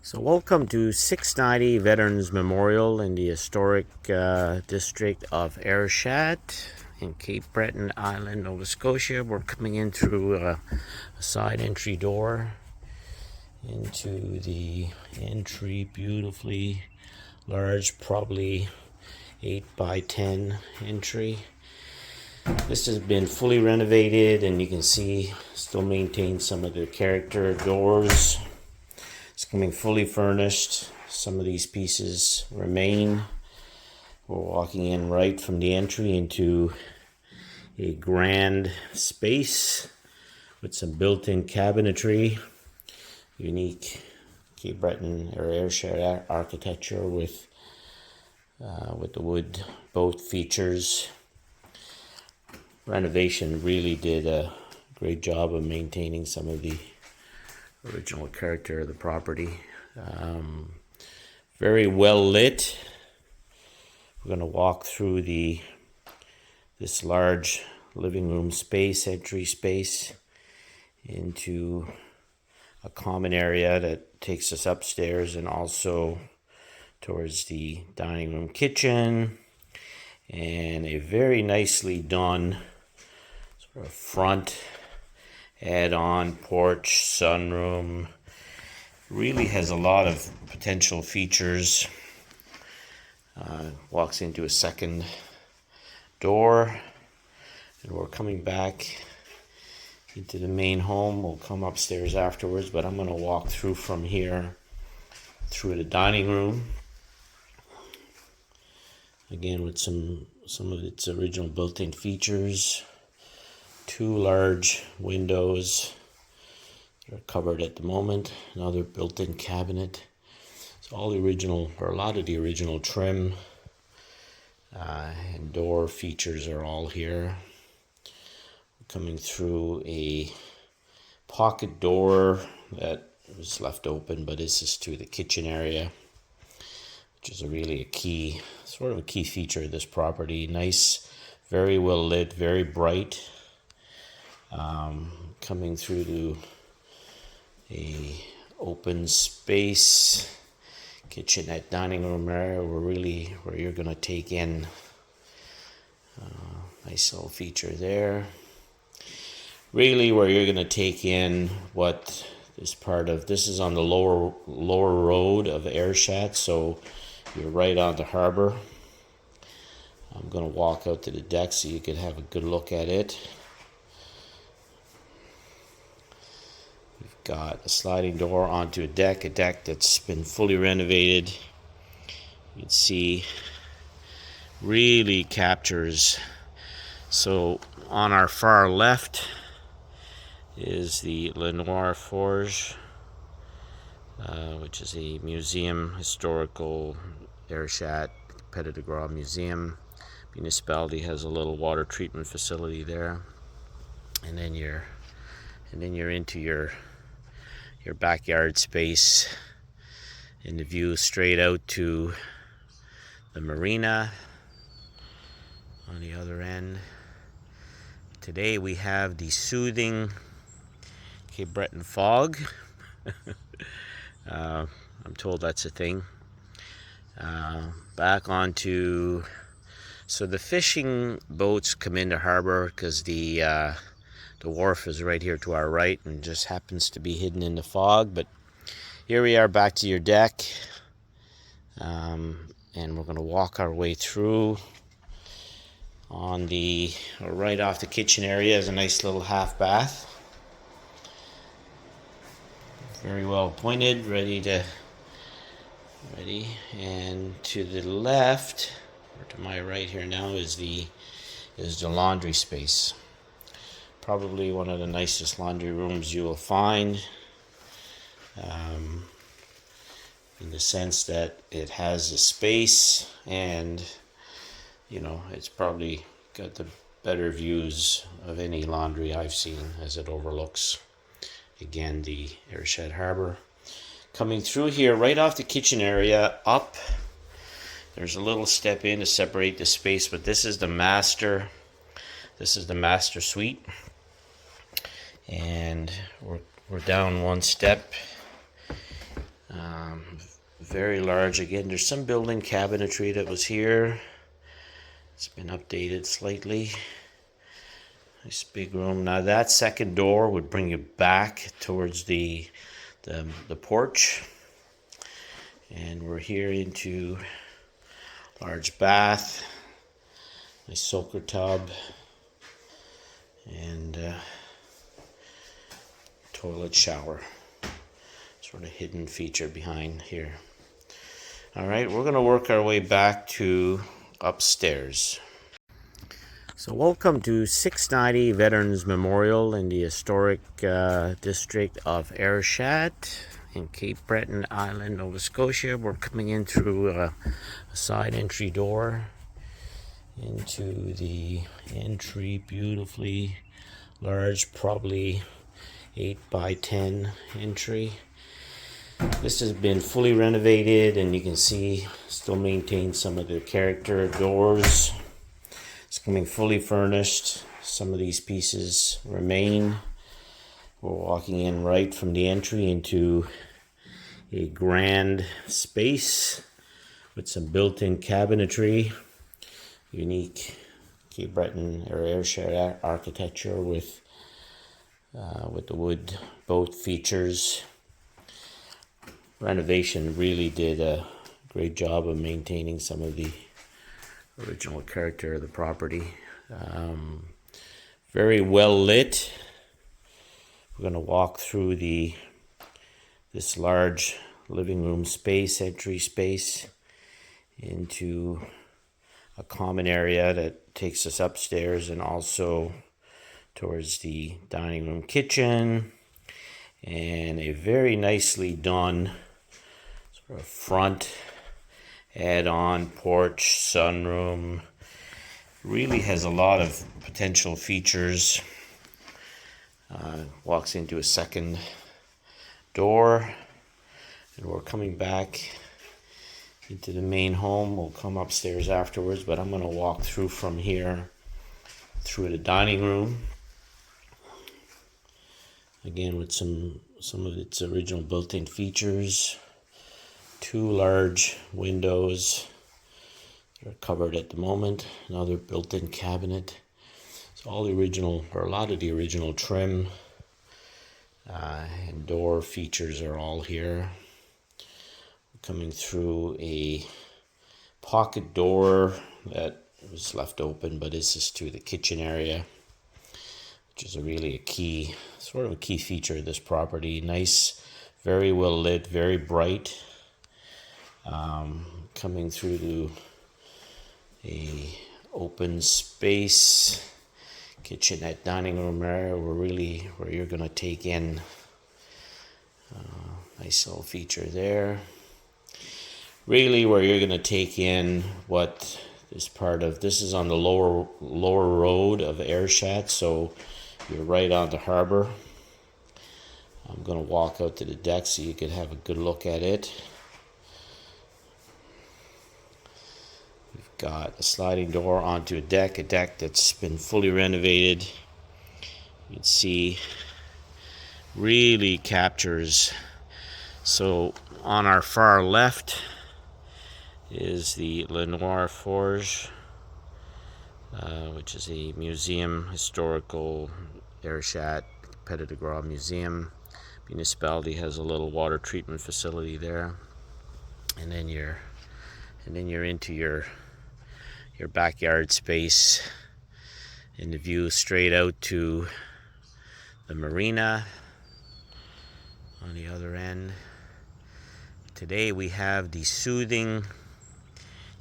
So welcome to 690 Veterans Memorial in the historic district of Ayrshire in Cape Breton Island, Nova Scotia. We're coming in through a side entry door into the entry, beautifully large, probably 8 by 10 entry. This has been fully renovated, and you can see still maintains some of the character doors. It's coming fully furnished. Some of these pieces remain. We're walking in right from the entry into a grand space with some built-in cabinetry, unique Cape Breton or Ayrshire architecture with the wood boat features. Renovation really did a great job of maintaining some of the original character of the property. Very well lit. We're going to walk through this large living room space, entry space, into a common area that takes us upstairs and also towards the dining room kitchen, and a very nicely done sort of front add-on porch, sunroom. Really has a lot of potential features. Walks into a second door, and we're coming back into the main home. We'll come upstairs afterwards, but I'm going to walk through from here through the dining room, again with some of its original built-in features. 2 large windows. They're covered at the moment. Another built-in cabinet. So all the original, or a lot of the original trim and door features are all here. We're coming through a pocket door that was left open, but this is to the kitchen area, which is really a key feature of this property. Nice, very well lit, very bright. Coming through to a open space kitchenette dining room area where you're going to take in nice little feature there. Really where you're going to take in what is part of, this is on the lower road of Ayrshire, so you're right on the harbor. I'm going to walk out to the deck so you can have a good look at it. Got a sliding door onto a deck that's been fully renovated. You can see really captures. So on our far left is the Lenoir Forge, which is a museum, historical Ayrshire Petit de Gras museum. Municipality has a little water treatment facility there, and then you're into your backyard space, and the view straight out to the marina on the other end. Today we have the soothing Cape Breton fog. I'm told that's a thing. Back onto, so the fishing boats come into harbor because the wharf is right here to our right and just happens to be hidden in the fog. But here we are back to your deck, and we're going to walk our way through. On the right off the kitchen area is a nice little half bath, very well appointed, ready. And to the left, or to my right here now, is the laundry space. Probably one of the nicest laundry rooms you will find, in the sense that it has a space, and it's probably got the better views of any laundry I've seen, as it overlooks, again, the Ayrshire Harbor. Coming through here, right off the kitchen area, up, there's a little step in to separate the space, but this is the master suite. And we're down one step. Very large. Again, there's some built-in cabinetry that was here. It's been updated slightly. Nice big room. Now that second door would bring you back towards the porch. And we're here into large bath, nice soaker tub, and toilet shower. Sort of hidden feature behind here. All right, we're going to work our way back to upstairs. So welcome to 690 Veterans Memorial in the historic district of Ayrshire in Cape Breton Island, Nova Scotia. We're coming in through a side entry door into the entry, beautifully large, probably 8 by 10 entry. This has been fully renovated, and you can see still maintains some of the character doors. It's coming fully furnished. Some of these pieces remain. We're walking in right from the entry into a grand space with some built-in cabinetry, unique Cape Breton or Ayrshire architecture with the wood boat features. Renovation really did a great job of maintaining some of the original character of the property. Very well lit. We're going to walk through this large living room space, entry space, into a common area that takes us upstairs and also towards the dining room kitchen, and a very nicely done sort of front add-on porch, sunroom. Really has a lot of potential features. Walks into a second door, and we're coming back into the main home. We'll come upstairs afterwards, but I'm going to walk through from here through the dining room. Again, with some of its original built-in features. 2 large windows. They're covered at the moment. Another built-in cabinet. So all the original, or a lot of the original trim and door features are all here. Coming through a pocket door that was left open, but this is to the kitchen area, which is really a key feature of this property. Nice, very well lit, very bright. Coming through to a open space, kitchenette, dining room area, where you're going to take in nice little feature there. Really, where you're going to take in what is part of, this is on the lower road of Ayrshire, so you're right on the harbor. I'm going to walk out to the deck so you can have a good look at it. We've got a sliding door onto a deck that's been fully renovated. You can see really captures. So on our far left is the Lenoir Forge, which is a museum, historical Ayrshire Petit de Gras Museum. Municipality has a little water treatment facility there, and then you're into your backyard space, and the view straight out to the marina on the other end. Today we have the soothing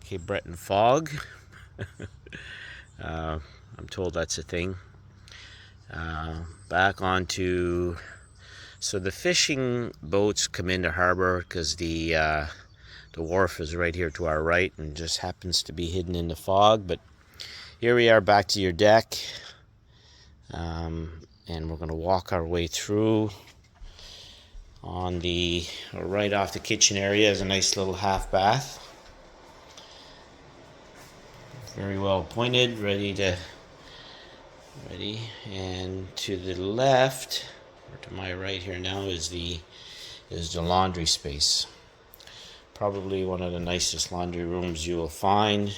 Cape Breton fog. I'm told that's a thing. Back onto, so the fishing boats come into harbor because the wharf is right here to our right and just happens to be hidden in the fog. But here we are back to your deck, and we're going to walk our way through. Right off the kitchen area is a nice little half bath. Very well appointed, ready. And to the left, or to my right here now, is the laundry space. Probably one of the nicest laundry rooms you will find,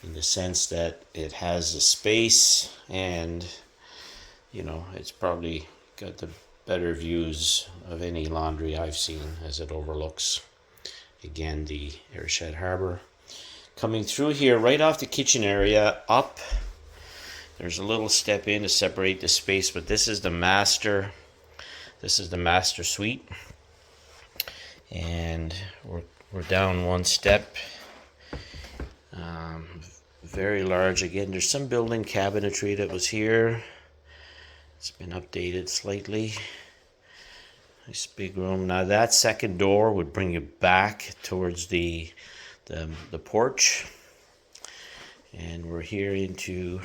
in the sense that it has the space, and it's probably got the better views of any laundry I've seen, as it overlooks, again, the Ayrshire Harbour. Coming through here, right off the kitchen area, up, there's a little step in to separate the space, but this is the master suite, and we're down one step. Very large. Again, there's some built-in cabinetry that was here. It's been updated slightly. Nice big room. Now that second door would bring you back towards the porch, and we're here into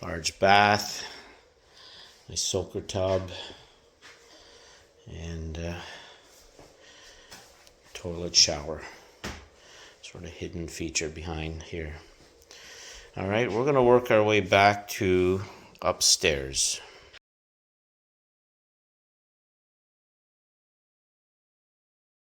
large bath, nice soaker tub, and toilet shower. Sort of hidden feature behind here. All right, we're going to work our way back to upstairs.